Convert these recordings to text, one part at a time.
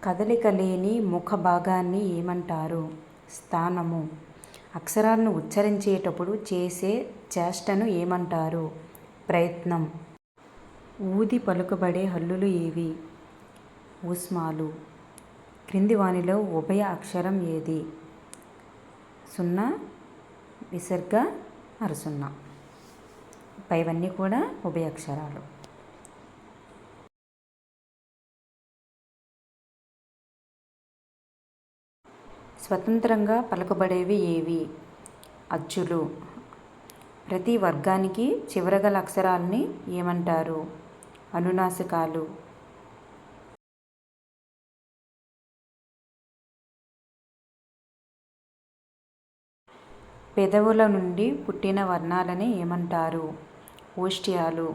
కదలిక లేని ముఖ భాగాన్ని ఏమంటారు? స్థానము. అక్షరాలను ఉచ్చరించేటప్పుడు చేసే చేష్టను ఏమంటారు? ప్రయత్నం. ఊది పలుకబడే హల్లులు ఏవి? ఊష్మాలు. క్రింది వానిలో ఉభయ అక్షరం ఏది? సున్నా, విసర్గ, అరసున్నా. పైవన్నీ కూడా ఉభయ అక్షరాలు. స్వతంత్రంగా పలుకబడేవి ఏవి? అచ్చులు. ప్రతి వర్గానికి చివరగల అక్షరాల్ని ఏమంటారు? అనునాసికాలు. పెదవుల నుండి పుట్టిన వర్ణాలని ఏమంటారు? ఓష్ట్యాలు.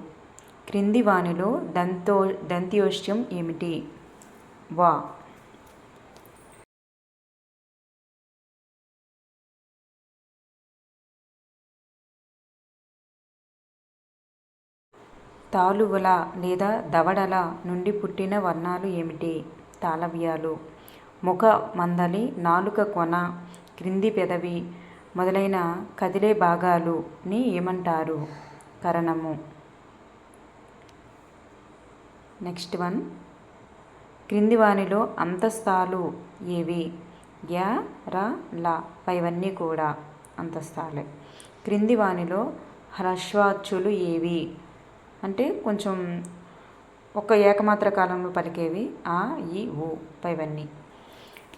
క్రింది వానిలో దంత్యోష్ట్యం ఏమిటి? వా. తాలువల లేదా దవడల నుండి పుట్టిన వర్ణాలు ఏమిటి? తాళవ్యాలు. ముఖ మందలి, నాలుక కొన, క్రింది పెదవి మొదలైన కదిలే భాగాలుని ఏమంటారు? కరణము. Next one. క్రింది వానిలో అంతస్తాలు ఏవి? య, ర, ల. పైవన్నీ కూడా అంతస్తాలే. క్రింది వానిలో హ్రస్వాచ్చులు ఏవి? అంటే కొంచెం ఒక ఏకమాత్ర కాలంలో పలికేవి. ఆ, ఈ, ఊ. పైవన్నీ.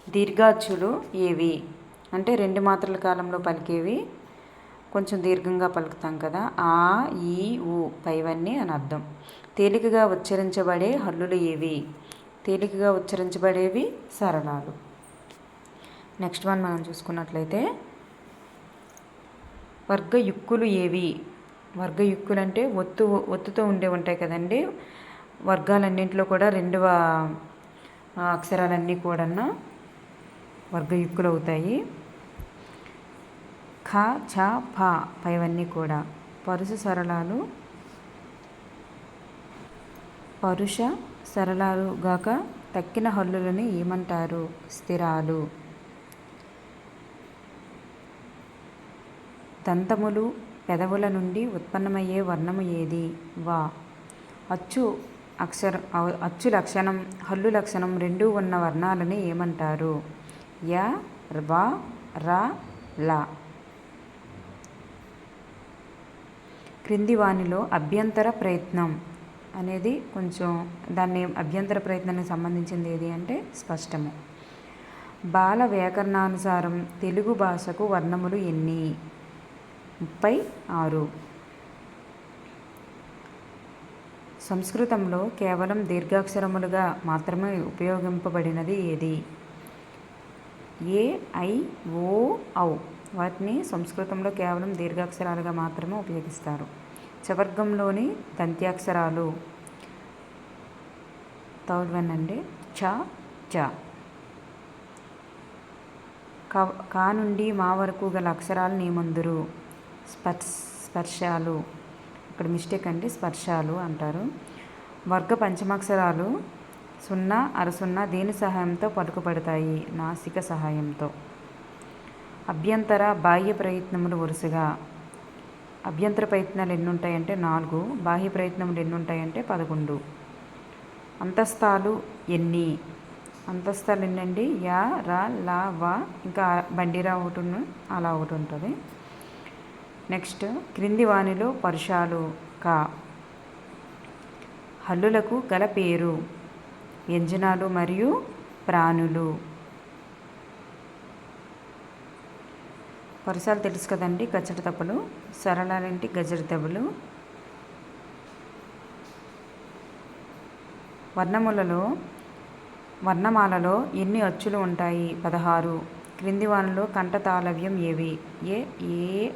దీర్ఘాచ్చులు ఏవి? అంటే రెండు మాత్రల కాలంలో పలికేవి, కొంచెం దీర్ఘంగా పలుకుతాం కదా. ఆ, ఈ, ఊ. పైవన్నీ అని అర్థం. తేలికగా ఉచ్చరించబడే హల్లులు ఏవి? తేలికగా ఉచ్చరించబడేవి సరళాలు. నెక్స్ట్ వన్ మనం చూసుకున్నట్లయితే వర్గయుక్కులు ఏవి? వర్గయుక్కులు అంటే ఒత్తుతో ఉంటాయి కదండి. వర్గాలన్నింటిలో కూడా రెండవ అక్షరాలన్నీ కూడా వర్గయుక్కులు అవుతాయి. ఖ, ఛ, ఫ. పైవన్నీ కూడా పరుష సరళాలు. పరుష సరళాలు గాక తక్కిన హల్లులని ఏమంటారు? స్థిరాలు. దంతములు పెదవుల నుండి ఉత్పన్నమయ్యే వర్ణము ఏది? వా. అచ్చు లక్షణం, హల్లు లక్షణం రెండూ ఉన్న వర్ణాలని ఏమంటారు? య, వ, ర, ల. క్రింది వానిలో అభ్యంతర ప్రయత్నం అనేది కొంచెం దాన్ని అభ్యంతర ప్రయత్నానికి సంబంధించింది ఏది అంటే స్పష్టము. బాల వ్యాకరణానుసారం తెలుగు భాషకు వర్ణములు ఎన్ని? 36. సంస్కృతంలో కేవలం దీర్ఘాక్షరములుగా మాత్రమే ఉపయోగింపబడినది ఏది? ఏ, ఐ, ఓ, ఔ. వాటిని సంస్కృతంలో కేవలం దీర్ఘాక్షరాలుగా మాత్రమే ఉపయోగిస్తారు. చవర్గంలోని దంత్యాక్షరాలు. థర్డ్ వన్ అండి. చ, జ. కా నుండి మా వరకు గల అక్షరాలు నేమందురు? స్పర్శాలు. ఇక్కడ మిస్టేక్ అండి, స్పర్శాలు అంటారు. వర్గ పంచమాక్షరాలు సున్నా, అరసున్నా దేని సహాయంతో పలుకబడతాయి? నాసిక సహాయంతో. అభ్యంతర బాహ్య ప్రయత్నములు వరుసగా. అభ్యంతర ప్రయత్నాలు ఎన్ని ఉంటాయంటే 4. బాహ్య ప్రయత్నములు ఎన్ని ఉంటాయంటే 11. అంతస్తాలు ఎన్ని? అంతస్తాలు ఎన్నండి? యా, రా, లా, వా. ఇంకా బండిరా ఒకటి, అలా ఒకటి ఉంటుంది. నెక్స్ట్. క్రింది వానిలో పరుషాలు కా. హల్లులకు గల పేరు? వ్యంజనాలు మరియు ప్రాణులు. పరుషాలు తెలుసు కదండి, గచ్చట తప్పులు. సరళాలేంటి? గజరి దెబ్బలు. వర్ణమాలలో ఎన్ని అచ్చులు ఉంటాయి? 16. క్రింది వానిలో కంఠ తాళవ్యం ఏవి? ఏ, ఐ.